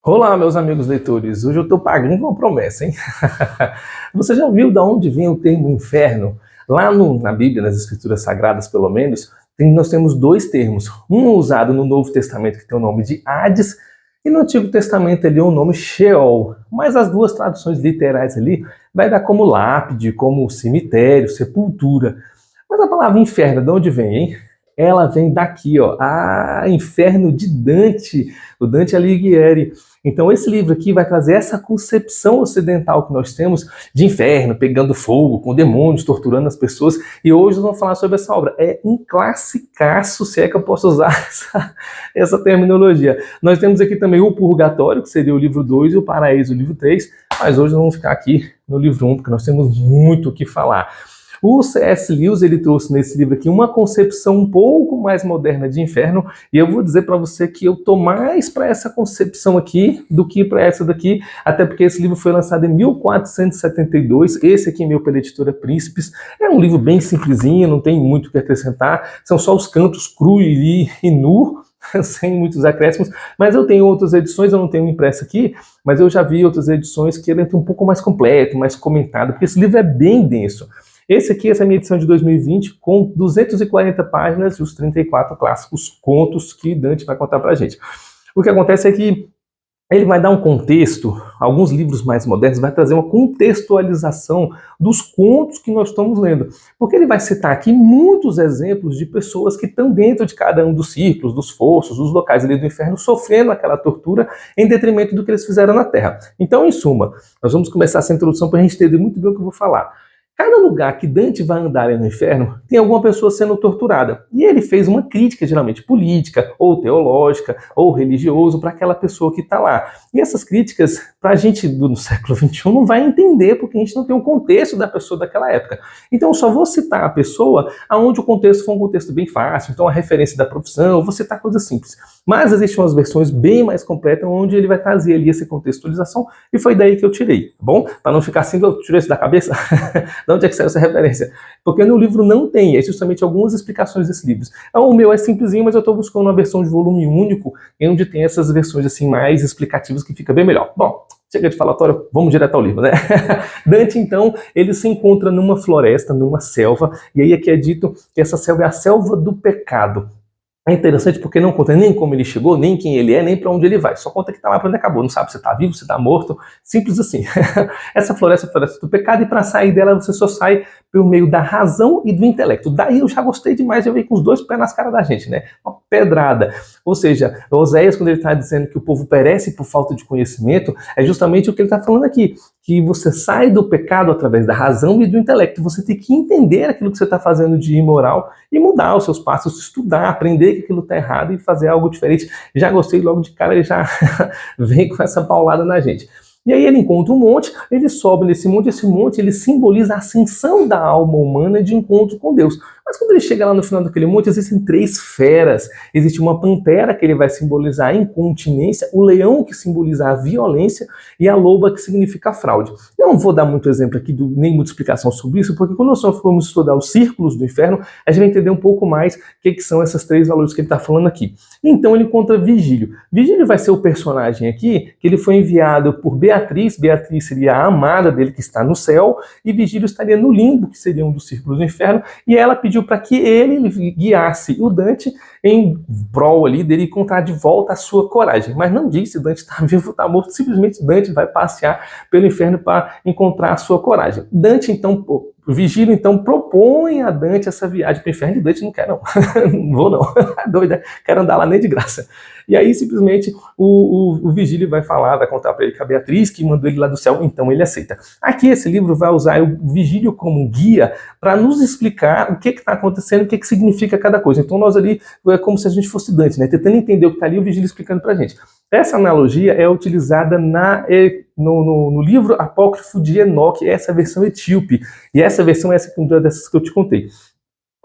Olá, meus amigos leitores. Hoje eu estou pagando uma promessa, hein? Você já viu de onde vem o termo inferno? Lá na Bíblia, nas Escrituras Sagradas, pelo menos, nós temos dois termos. Um usado no Novo Testamento, que tem o nome de Hades, e no Antigo Testamento ali é o nome Sheol. Mas as duas traduções literais ali vai dar como lápide, como cemitério, sepultura. Mas a palavra inferno, de onde vem, hein? Ela vem daqui, ó. Inferno de Dante, o Dante Alighieri. Então, esse livro aqui vai trazer essa concepção ocidental que nós temos de inferno, pegando fogo, com demônios, torturando as pessoas. E hoje nós vamos falar sobre essa obra. É um classicaço, se é que eu posso usar essa terminologia. Nós temos aqui também o Purgatório, que seria o livro 2, e o Paraíso, o livro 3. Mas hoje nós vamos ficar aqui no livro 1, porque nós temos muito o que falar. O C.S. Lewis ele trouxe nesse livro aqui uma concepção um pouco mais moderna de inferno, e eu vou dizer para você que eu tô mais para essa concepção aqui do que para essa daqui, até porque esse livro foi lançado em 1472, esse aqui meu pela editora Príncipes, é um livro bem simplesinho, não tem muito o que acrescentar, são só os cantos cru e nu, sem muitos acréscimos, mas eu tenho outras edições, eu não tenho impresso aqui, mas eu já vi outras edições que ele é um pouco mais completo, mais comentado, porque esse livro é bem denso. Esse aqui, essa é a minha edição de 2020, com 240 páginas e os 34 clássicos contos que Dante vai contar pra gente. O que acontece é que ele vai dar um contexto, alguns livros mais modernos vai trazer uma contextualização dos contos que nós estamos lendo. Porque ele vai citar aqui muitos exemplos de pessoas que estão dentro de cada um dos círculos, dos fossos, dos locais ali do inferno, sofrendo aquela tortura em detrimento do que eles fizeram na Terra. Então, em suma, nós vamos começar essa introdução para a gente entender muito bem o que eu vou falar. Cada lugar que Dante vai andar no inferno, tem alguma pessoa sendo torturada. E ele fez uma crítica, geralmente política, ou teológica, ou religioso, para aquela pessoa que está lá. E essas críticas, para a gente do século XXI, não vai entender, porque a gente não tem o contexto da pessoa daquela época. Então, eu só vou citar a pessoa onde o contexto foi um contexto bem fácil, então a referência da profissão, eu vou citar coisas simples. Mas existem umas versões bem mais completas, onde ele vai trazer ali essa contextualização, e foi daí que eu tirei, tá bom? Para não ficar assim, eu tirei isso da cabeça. De onde é que saiu essa referência? Porque no livro não tem, é justamente algumas explicações desses livros. Então, o meu é simplesinho, mas eu estou buscando uma versão de volume único, onde tem essas versões assim mais explicativas que fica bem melhor. Bom, chega de falatório, vamos direto ao livro, né? Dante, então, ele se encontra numa floresta, numa selva, e aí aqui é dito que essa selva é a selva do pecado. É interessante porque não conta nem como ele chegou, nem quem ele é, nem para onde ele vai. Só conta que está lá para onde acabou. Não sabe se está vivo, se está morto. Simples assim. Essa floresta é a floresta do pecado, e para sair dela você só sai por meio da razão e do intelecto. Daí eu já gostei demais, eu veio com os dois pés nas caras da gente, né? Uma pedrada. Ou seja, Oséias, quando ele está dizendo que o povo perece por falta de conhecimento, é justamente o que ele está falando aqui. Que você sai do pecado através da razão e do intelecto. Você tem que entender aquilo que você está fazendo de imoral e mudar os seus passos, estudar, aprender que aquilo está errado e fazer algo diferente. Já gostei logo de cara, ele já vem com essa paulada na gente. E aí ele encontra um monte, ele sobe nesse monte, esse monte ele simboliza a ascensão da alma humana de encontro com Deus. Mas quando ele chega lá no final daquele monte, existem três feras. Existe uma pantera, que ele vai simbolizar a incontinência, o leão, que simboliza a violência, e a loba, que significa a fraude. Eu não vou dar muito exemplo aqui, nem muita explicação sobre isso, porque quando nós formos estudar os círculos do inferno, a gente vai entender um pouco mais o que são esses três valores que ele está falando aqui. Então ele encontra Vigílio. Vigílio vai ser o personagem aqui, que ele foi enviado por Beatriz. Beatriz seria a amada dele, que está no céu, e Vigílio estaria no limbo, que seria um dos círculos do inferno, e ela pediu para que ele guiasse o Dante em prol ali dele encontrar de volta a sua coragem. Mas não disse se Dante está vivo ou está morto, simplesmente Dante vai passear pelo inferno para encontrar a sua coragem. Dante, então, Vigílio, então, propõe a Dante essa viagem para o inferno, e Dante não quer, não. Não vou, não. Doida, quero andar lá nem de graça. E aí, simplesmente, o Vigílio vai falar, vai contar para ele que a Beatriz, que mandou ele lá do céu, então ele aceita. Aqui, esse livro vai usar o Vigílio como guia para nos explicar o que está acontecendo, o que significa cada coisa. Então, nós ali, é como se a gente fosse Dante, né? Tentando entender o que está ali, o Vigílio explicando para a gente. Essa analogia é utilizada no livro apócrifo de Enoque, essa versão etíope. E essa versão é essa dessas que eu te contei.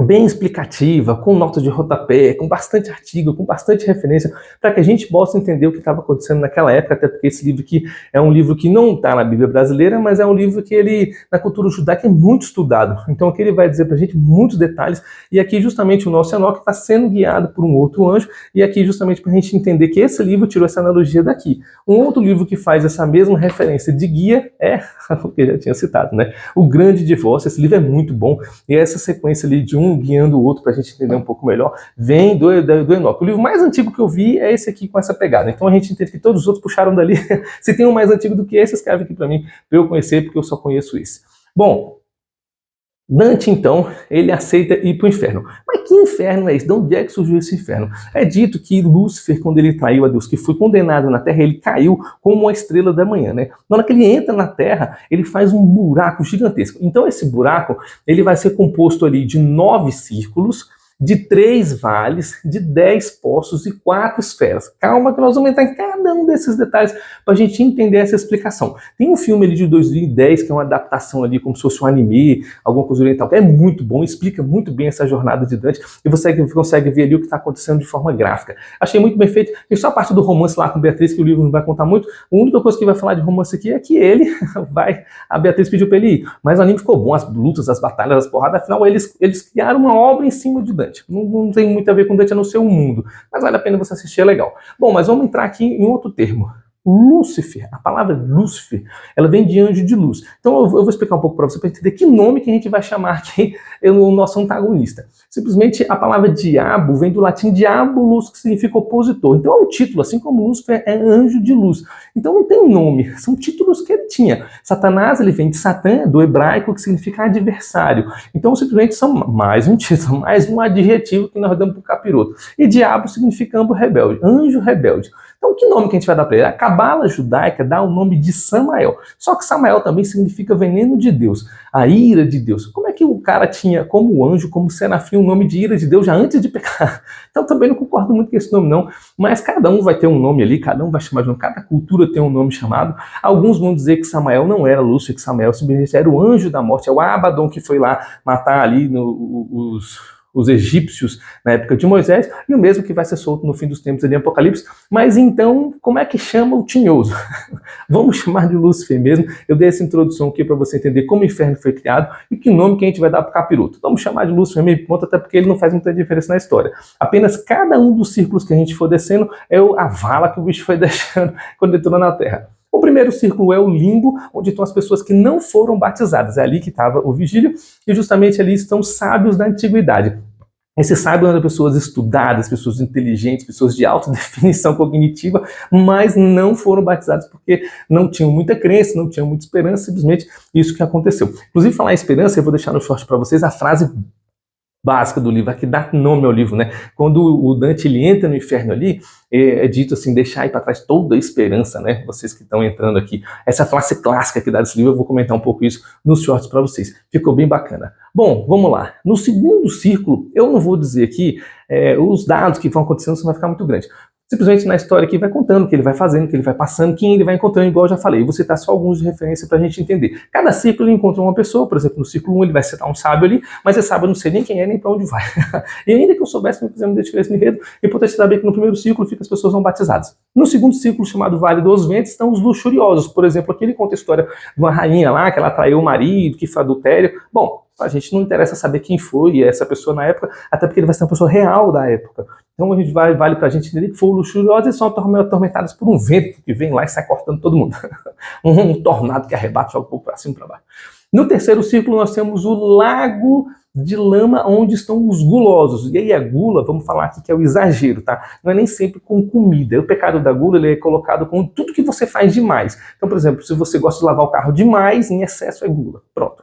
bem explicativa, com notas de rodapé, com bastante artigo, com bastante referência, para que a gente possa entender o que estava acontecendo naquela época, até porque esse livro aqui é um livro que não está na Bíblia brasileira, mas é um livro que ele, na cultura judaica, é muito estudado. Então aqui ele vai dizer para a gente muitos detalhes, e aqui justamente o nosso Enoque está sendo guiado por um outro anjo, e aqui justamente para a gente entender que esse livro tirou essa analogia daqui. Um outro livro que faz essa mesma referência de guia é, o que eu já tinha citado, né? O Grande Divórcio. Esse livro é muito bom, e essa sequência ali de um guiando o outro para a gente entender um pouco melhor, vem do Enoque. O livro mais antigo que eu vi é esse aqui com essa pegada. Então a gente entende que todos os outros puxaram dali. Se tem um mais antigo do que esse, escreve aqui para mim, para eu conhecer, porque eu só conheço esse. Bom, Dante, então, ele aceita ir para o inferno. Mas que inferno é esse? De onde é que surgiu esse inferno? É dito que Lúcifer, quando ele traiu a Deus, que foi condenado na Terra, ele caiu como uma estrela da manhã, né? Na hora que ele entra na Terra, ele faz um buraco gigantesco. Então esse buraco, ele vai ser composto ali de 9 círculos, de 3 vales, de 10 poços e 4 esferas. Calma que nós vamos entrar em cada um desses detalhes para a gente entender essa explicação. Tem um filme ali de 2010 que é uma adaptação ali como se fosse um anime, alguma coisa oriental, que é muito bom, explica muito bem essa jornada de Dante e você consegue ver ali o que está acontecendo de forma gráfica. Achei muito bem feito. Tem só a parte do romance lá com Beatriz, que o livro não vai contar muito. A única coisa que vai falar de romance aqui é que ele a Beatriz pediu para ele ir, mas o anime ficou bom, as lutas, as batalhas, as porradas, afinal eles criaram uma obra em cima de Dante. Não tem muito a ver com Dante a não ser um mundo, mas vale a pena você assistir, é legal. Bom, mas vamos entrar aqui em outro termo. Lúcifer, a palavra Lúcifer, ela vem de anjo de luz. Então eu vou explicar um pouco para você para entender que nome que a gente vai chamar aqui o nosso antagonista. Simplesmente a palavra diabo vem do latim diabolus, que significa opositor. Então é um título, assim como Lúcifer é anjo de luz. Então não tem um nome, são títulos que ele tinha. Satanás, ele vem de Satã, do hebraico, que significa adversário. Então simplesmente são mais um título, mais um adjetivo que nós damos para o capiroto. E diabo significa anjo rebelde. Então, que nome que a gente vai dar para ele? A cabala judaica dá o nome de Samael. Só que Samael também significa veneno de Deus, a ira de Deus. Como é que o cara tinha como anjo, como serafim, o nome de ira de Deus já antes de pecar? Então, também não concordo muito com esse nome, não. Mas cada um vai ter um nome ali, cada um vai chamar de um, cada cultura tem um nome chamado. Alguns vão dizer que Samael não era Lúcifer, que Samael simplesmente era o anjo da morte, é o Abaddon que foi lá matar ali os egípcios na época de Moisés, e o mesmo que vai ser solto no fim dos tempos ali em Apocalipse. Mas então, como é que chama o tinhoso? Vamos chamar de Lúcifer mesmo. Eu dei essa introdução aqui para você entender como o inferno foi criado e que nome que a gente vai dar para o capiroto. Vamos chamar de Lúcifer meio ponto, até porque ele não faz muita diferença na história. Apenas cada um dos círculos que a gente for descendo é a vala que o bicho foi deixando quando entrou na Terra. O primeiro círculo é o limbo, onde estão as pessoas que não foram batizadas. É ali que estava o vigílio, e justamente ali estão os sábios da antiguidade. Esses sábios eram pessoas estudadas, pessoas inteligentes, pessoas de alta definição cognitiva, mas não foram batizadas porque não tinham muita crença, não tinham muita esperança, simplesmente isso que aconteceu. Inclusive, falar em esperança, eu vou deixar no short para vocês a frase básica do livro, que dá nome ao livro, né? Quando o Dante ele entra no inferno ali, é dito assim, deixar aí para trás toda a esperança, né? Vocês que estão entrando aqui. Essa frase clássica que dá desse livro, eu vou comentar um pouco isso nos shorts para vocês. Ficou bem bacana. Bom, vamos lá. No segundo círculo, eu não vou dizer aqui os dados que vão acontecendo, senão vai ficar muito grande. Simplesmente na história aqui vai contando o que ele vai fazendo, o que ele vai passando, quem ele vai encontrando, igual eu já falei. Eu vou citar só alguns de referência para a gente entender. Cada círculo ele encontra uma pessoa, por exemplo, no círculo 1 ele vai citar um sábio ali, mas esse sábio eu não sei nem quem é, nem para onde vai. E ainda que eu soubesse, não fizemos diferença no enredo, é importante saber que no primeiro círculo fica as pessoas não batizadas. No segundo círculo, chamado Vale dos Ventos, estão os luxuriosos. Por exemplo, aqui ele conta a história de uma rainha lá, que ela traiu o marido, que foi adultério. Bom, a gente não interessa saber quem foi essa pessoa na época, até porque ele vai ser uma pessoa real da época. Então a gente vale pra gente entender que foram luxuriosos e são atormentados por um vento que vem lá e sai cortando todo mundo. Um tornado que arrebata, joga um pouco pra cima e pra baixo. No terceiro círculo nós temos o lago de lama, onde estão os gulosos. E aí a gula, vamos falar aqui que é o exagero, tá? Não é nem sempre com comida. O pecado da gula ele é colocado com tudo que você faz demais. Então, por exemplo, se você gosta de lavar o carro demais, em excesso é gula. Pronto.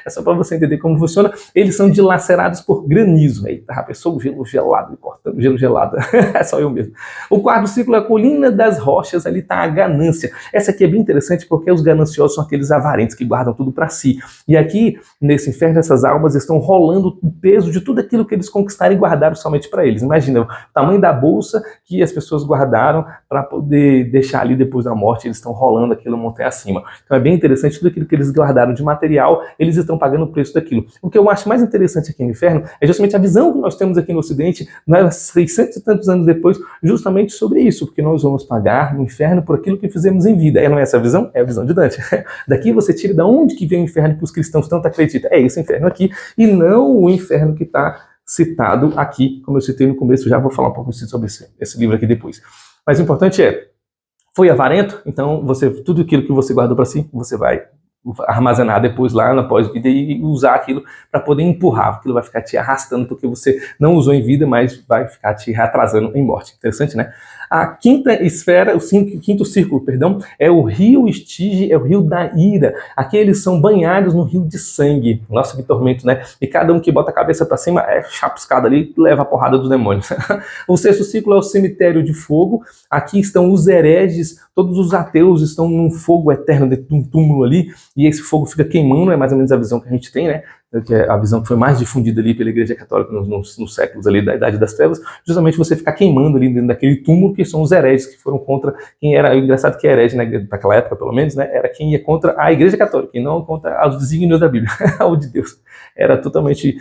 É só para você entender como funciona. Eles são dilacerados por granizo. Eita, rapaz, sou o gelo gelado, cortando gelo gelado. É só eu mesmo. O quarto círculo é a colina das rochas, ali está a ganância. Essa aqui é bem interessante porque os gananciosos são aqueles avarentos que guardam tudo para si. E aqui, nesse inferno, essas almas estão estão rolando o peso de tudo aquilo que eles conquistaram e guardaram somente para eles. Imagina o tamanho da bolsa que as pessoas guardaram para poder deixar ali depois da morte, eles estão rolando aquilo montanha acima. Então é bem interessante, tudo aquilo que eles guardaram de material, eles estão pagando o preço daquilo. O que eu acho mais interessante aqui no inferno é justamente a visão que nós temos aqui no Ocidente, 600 e tantos anos depois, justamente sobre isso, porque nós vamos pagar no inferno por aquilo que fizemos em vida. Não é essa a visão? É a visão de Dante. Daqui você tira de onde que vem o inferno que os cristãos tanto acreditam. É esse inferno aqui, e não o inferno que está citado aqui, como eu citei no começo. Já vou falar um pouco sobre esse livro aqui depois. Mas o importante foi avarento, então tudo aquilo que você guardou para si, você vai armazenar depois lá na pós-vida e usar aquilo para poder empurrar. Aquilo vai ficar te arrastando porque você não usou em vida, mas vai ficar te atrasando em morte. Interessante, né? A quinta esfera, quinto círculo, perdão, é o rio Estige, é o rio da ira. Aqui eles são banhados no rio de sangue. Nossa, que tormento, né? E cada um que bota a cabeça para cima é chapiscado ali, leva a porrada dos demônios. O sexto círculo é o cemitério de fogo. Aqui estão os hereges, todos os ateus estão num fogo eterno dentro de um túmulo ali, e esse fogo fica queimando, é mais ou menos a visão que a gente tem, né? Que é a visão que foi mais difundida ali pela Igreja Católica nos séculos ali da Idade das Trevas, justamente você ficar queimando ali dentro daquele túmulo, que são os hereges que foram contra quem era. O engraçado que herege, né, naquela época pelo menos, né, era quem ia contra a Igreja Católica e não contra os desígnios da Bíblia, ou de Deus. Era totalmente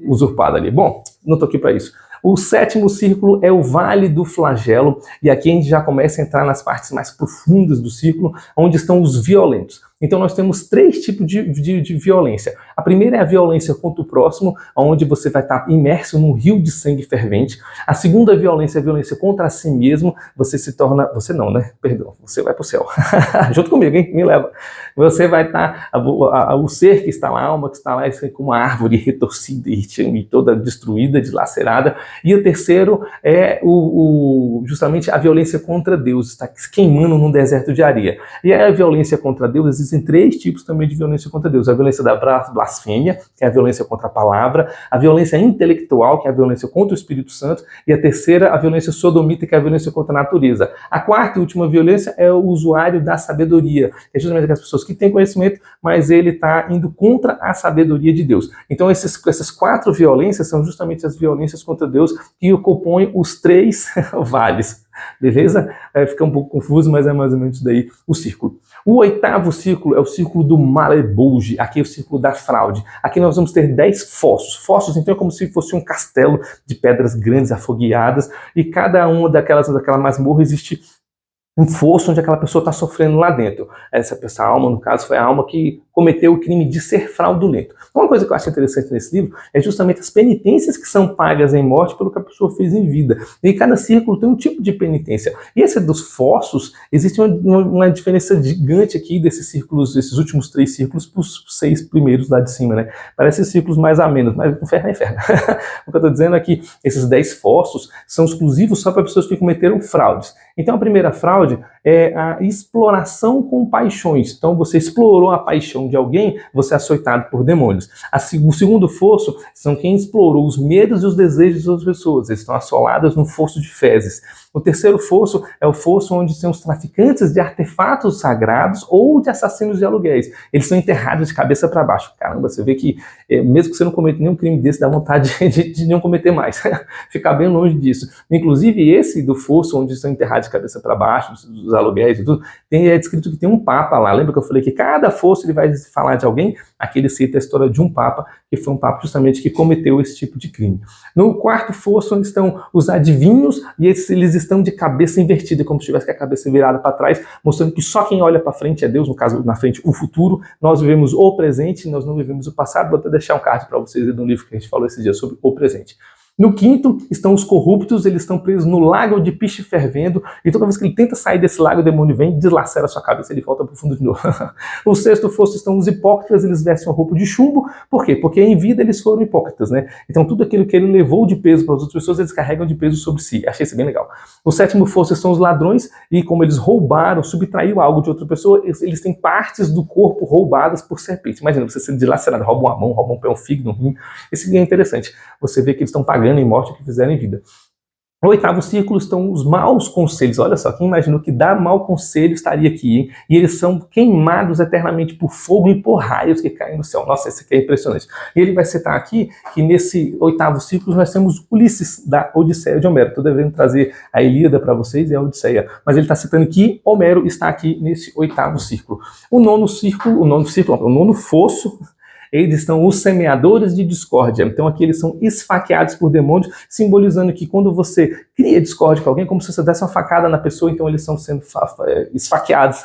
usurpado ali. Bom, não estou aqui para isso. O sétimo círculo é o Vale do Flagelo, e aqui a gente já começa a entrar nas partes mais profundas do círculo, onde estão os violentos. Então nós temos três tipos de violência. A primeira é a violência contra o próximo, onde você vai estar imerso num rio de sangue fervente. A segunda violência é a violência contra si mesmo. Você se torna... Você não, né? Perdão. Você vai para o céu. Junto comigo, hein? Me leva. Você vai estar... O ser que está lá, a alma que está lá, é como uma árvore retorcida e toda destruída, dilacerada. E o terceiro é justamente a violência contra Deus. Está queimando num deserto de areia. E a violência contra Deus, existem três tipos também de violência contra Deus. A violência da blasfêmia, que é a violência contra a palavra, a violência intelectual, que é a violência contra o Espírito Santo, e a terceira, a violência sodomita, que é a violência contra a natureza. A quarta e última violência é o usuário da sabedoria, que é justamente aquelas pessoas que têm conhecimento, mas ele está indo contra a sabedoria de Deus. Então essas quatro violências são justamente as violências contra Deus que compõem os três vales. Beleza? Fica um pouco confuso, mas é mais ou menos daí o círculo. O oitavo círculo é o círculo do Malebolge. Aqui é o círculo da fraude. Aqui nós vamos ter 10 fossos. Fossos, então, é como se fosse um castelo de pedras grandes, afogueadas, e cada uma daquela masmorra existe um fosso onde aquela pessoa está sofrendo lá dentro. Essa alma, no caso, foi a alma que cometeu o crime de ser fraudulento. Uma coisa que eu acho interessante nesse livro é justamente as penitências que são pagas em morte pelo que a pessoa fez em vida. E cada círculo tem um tipo de penitência. E esse dos fossos, existe uma diferença gigante aqui desses círculos, esses últimos 3 círculos, para os 6 primeiros lá de cima, né? Parecem círculos mais a menos, mas inferno é inferno. O que eu estou dizendo é que esses 10 fossos são exclusivos só para pessoas que cometeram fraudes. Então a primeira fraude é a exploração com paixões. Então você explorou a paixão de alguém, você é açoitado por demônios. O segundo fosso são quem explorou os medos e os desejos das outras pessoas. Eles estão assolados no fosso de fezes. O terceiro fosso é o fosso onde são os traficantes de artefatos sagrados ou de assassinos de aluguéis. Eles são enterrados de cabeça para baixo. Caramba, você vê que mesmo que você não cometa nenhum crime desse, dá vontade de não cometer mais. Ficar bem longe disso. Inclusive esse do fosso onde são enterrados de cabeça para baixo, dos aluguéis e tudo, é descrito que tem um papa lá. Lembra que eu falei que cada fosso ele vai falar de alguém? Aqui ele cita a história de um papa, que foi um papa justamente que cometeu esse tipo de crime. No quarto fosso onde estão os adivinhos, e eles estão de cabeça invertida, como se tivesse com a cabeça virada para trás, mostrando que só quem olha para frente é Deus, no caso, na frente, o futuro. Nós vivemos o presente, nós não vivemos o passado. Vou até deixar um card para vocês do livro que a gente falou esse dia sobre o presente. No quinto estão os corruptos, eles estão presos no lago de piche fervendo, e toda vez que ele tenta sair desse lago, o demônio vem, deslacera a sua cabeça e ele volta para o fundo de novo. O sexto fosso estão os hipócritas, eles vestem uma roupa de chumbo. Por quê? Porque em vida eles foram hipócritas, né? Então tudo aquilo que ele levou de peso para as outras pessoas, eles carregam de peso sobre si. Achei isso bem legal. O sétimo fosso são os ladrões, e como eles roubaram, subtraiu algo de outra pessoa, eles têm partes do corpo roubadas por serpente. Imagina, você sendo dilacerado, rouba uma mão, rouba um pé, um fígado, um rim. Esse é interessante. Você vê que eles estão pagando em morte o que fizeram em vida. No oitavo círculo estão os maus conselhos. Olha só, quem imaginou que dar mau conselho estaria aqui, hein? E eles são queimados eternamente por fogo e por raios que caem no céu. Nossa, esse aqui é impressionante. E ele vai citar aqui que nesse oitavo círculo nós temos Ulisses, da Odisseia de Homero. Estou devendo trazer a Ilíada para vocês e a Odisseia. Mas ele está citando que Homero está aqui nesse oitavo círculo. O nono fosso, eles estão os semeadores de discórdia. Então aqui eles são esfaqueados por demônios, simbolizando que quando você cria discórdia com alguém, como se você desse uma facada na pessoa, então eles estão sendo esfaqueados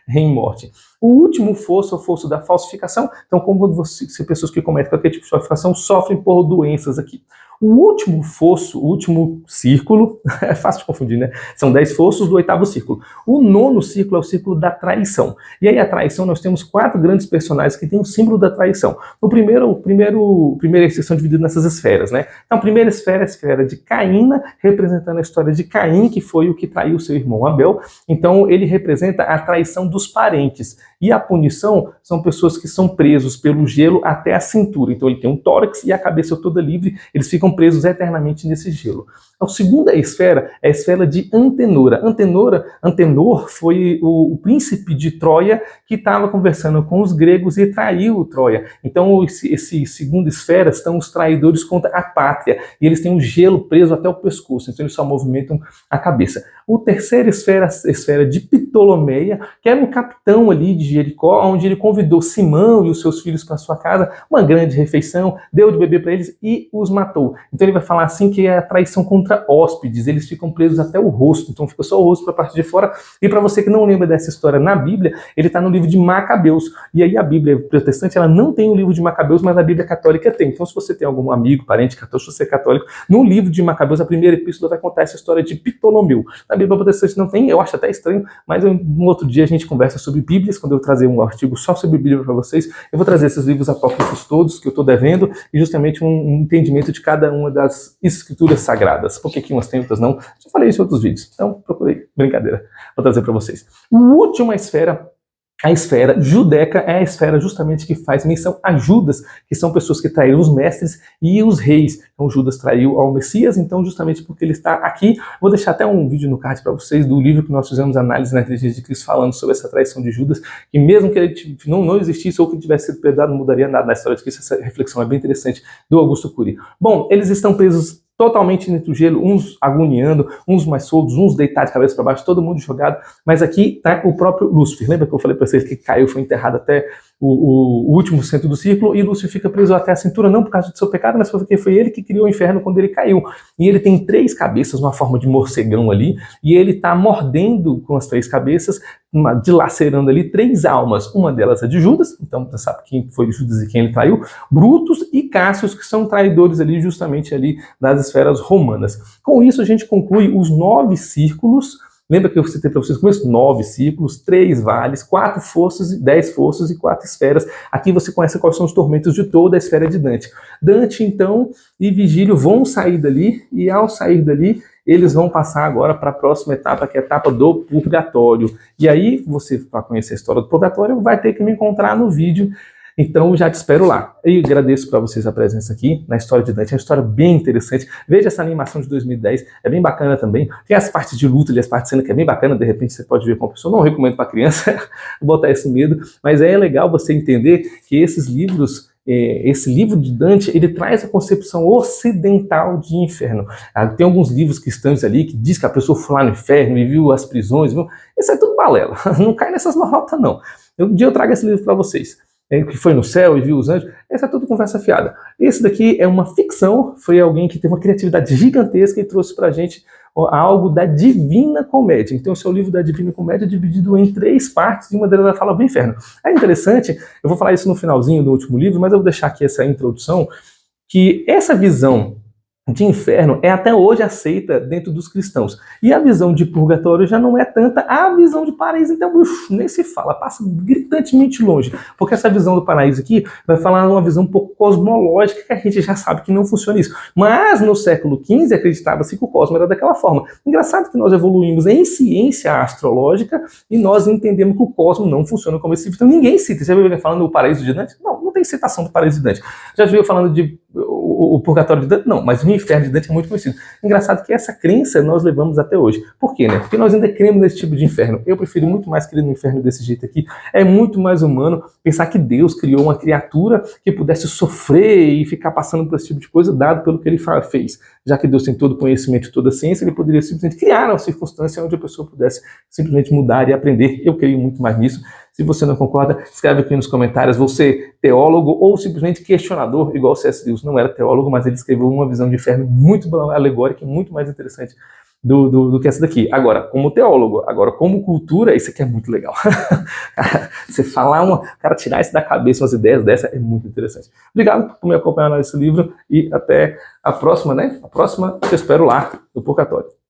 em morte. O último fosso é o fosso da falsificação. Então, como se pessoas que cometem qualquer tipo de falsificação sofrem por doenças aqui. O último fosso, o último círculo, é fácil de confundir, né? São 10 fossos do oitavo círculo. O nono círculo é o círculo da traição. E aí a traição, nós temos 4 grandes personagens que têm o símbolo da traição. O primeira são divididos nessas esferas, né? Então, a primeira esfera é a esfera de Caína, representando a história de Caim, que foi o que traiu seu irmão Abel. Então, ele representa a traição dos parentes. E a punição são pessoas que são presos pelo gelo até a cintura. Então, ele tem um tórax e a cabeça toda livre, eles ficam presos eternamente nesse gelo. A segunda esfera é a esfera de Antenor. Antenor foi o príncipe de Troia que estava conversando com os gregos e traiu Troia. Então, esse segunda esfera estão os traidores contra a pátria. E eles têm um gelo preso até o pescoço. Então, eles só movimentam a cabeça. A terceira esfera, a esfera de Ptolomeia, que era um capitão ali de Jericó, onde ele convidou Simão e os seus filhos para sua casa, uma grande refeição, deu de beber para eles e os matou. Então ele vai falar assim que é a traição contra hóspedes, eles ficam presos até o rosto, então fica só o rosto para a parte de fora. E para você que não lembra dessa história na Bíblia, ele está no livro de Macabeus. E aí a Bíblia protestante, ela não tem o livro de Macabeus, mas a Bíblia católica tem. Então se você tem algum amigo, parente católico, se você é católico, no livro de Macabeus, a primeira epístola vai contar essa história de Ptolomeu. Na Bíblia protestante não tem, eu acho até estranho, mas um outro dia a gente conversa sobre Bíblias, quando eu trazer um artigo só sobre Bíblia para vocês, eu vou trazer esses livros apócrifos todos que eu estou devendo e justamente um entendimento de cada uma das escrituras sagradas. Por que umas tem, outras não? Já falei isso em outros vídeos, então procurei, brincadeira, vou trazer para vocês. A última esfera, a esfera judeca, é a esfera justamente que faz menção a Judas, que são pessoas que traíram os mestres e os reis. Então Judas traiu ao Messias, então justamente porque ele está aqui, vou deixar até um vídeo no card para vocês do livro que nós fizemos análise na Inteligência de Cristo falando sobre essa traição de Judas, que mesmo que ele não existisse ou que tivesse sido perdoado, não mudaria nada na história de Cristo. Essa reflexão é bem interessante do Augusto Cury. Bom, eles estão presos totalmente dentro do gelo, uns agoniando, uns mais soltos, uns deitados de cabeça para baixo, todo mundo jogado, mas aqui está o próprio Lúcifer. Lembra que eu falei para vocês que caiu, foi enterrado até o último centro do círculo, e Lúcifer fica preso até a cintura, não por causa do seu pecado, mas porque foi ele que criou o inferno quando ele caiu. E ele tem 3 cabeças, uma forma de morcegão ali, e ele está mordendo com as 3 cabeças, dilacerando ali 3 almas. Uma delas é de Judas, então você sabe quem foi Judas e quem ele traiu, Brutus e Cássio, que são traidores ali, justamente ali das esferas romanas. Com isso a gente conclui os 9 círculos. Lembra que eu citei para vocês com isso? 9 círculos, 3 vales, 4 fossos, 10 fossos e 4 esferas. Aqui você conhece quais são os tormentos de toda a esfera de Dante. Dante, então, e Vigílio vão sair dali, e ao sair dali, eles vão passar agora para a próxima etapa, que é a etapa do purgatório. E aí, você, para conhecer a história do purgatório, vai ter que me encontrar no vídeo. Então, já te espero lá. E agradeço para vocês a presença aqui na história de Dante. É uma história bem interessante. Veja essa animação de 2010, é bem bacana também. Tem as partes de luta ali, as partes de cena que é bem bacana. De repente você pode ver com a pessoa. Não recomendo para criança botar esse medo, mas é legal você entender que esses livros, esse livro de Dante, ele traz a concepção ocidental de inferno. Tem alguns livros cristãos ali que diz que a pessoa foi lá no inferno e viu as prisões. Viu? Isso é tudo balela. Não cai nessas notas, não. Um dia eu trago esse livro para vocês. Que foi no céu e viu os anjos, essa é tudo conversa fiada. Esse daqui é uma ficção, foi alguém que teve uma criatividade gigantesca e trouxe pra gente algo da Divina Comédia. Então, esse é o livro da Divina Comédia dividido em 3 partes, e uma delas fala do inferno. É interessante, eu vou falar isso no finalzinho do último livro, mas eu vou deixar aqui essa introdução, que essa visão de inferno é até hoje aceita dentro dos cristãos. E a visão de purgatório já não é tanta a visão de paraíso, então nem se fala, passa gritantemente longe. Porque essa visão do paraíso aqui vai falar uma visão um pouco cosmológica, que a gente já sabe que não funciona isso. Mas no século XV acreditava-se que o cosmos era daquela forma. Engraçado que nós evoluímos em ciência astrológica e nós entendemos que o cosmos não funciona como esse. Então ninguém cita. Você já viu falando do paraíso de Dante? Não tem citação do paraíso de Dante. Já viu falando de o purgatório de Dante não, mas o inferno de Dante é muito conhecido. Engraçado que essa crença nós levamos até hoje. Por quê, né? Porque nós ainda cremos nesse tipo de inferno. Eu prefiro muito mais crer no inferno desse jeito aqui. É muito mais humano pensar que Deus criou uma criatura que pudesse sofrer e ficar passando por esse tipo de coisa, dado pelo que ele fez. Já que Deus tem todo o conhecimento e toda a ciência, ele poderia simplesmente criar uma circunstância onde a pessoa pudesse simplesmente mudar e aprender. Eu creio muito mais nisso. Se você não concorda, escreve aqui nos comentários. Vou ser teólogo ou simplesmente questionador, igual o C.S. Lewis. Não era teólogo, mas ele escreveu uma visão de inferno muito alegórica e muito mais interessante do que essa daqui. Agora, como teólogo, agora como cultura, isso aqui é muito legal. Você falar cara, tirar isso da cabeça, umas ideias dessa é muito interessante. Obrigado por me acompanhar nesse livro e até a próxima, né? A próxima eu espero lá, no Purgatório.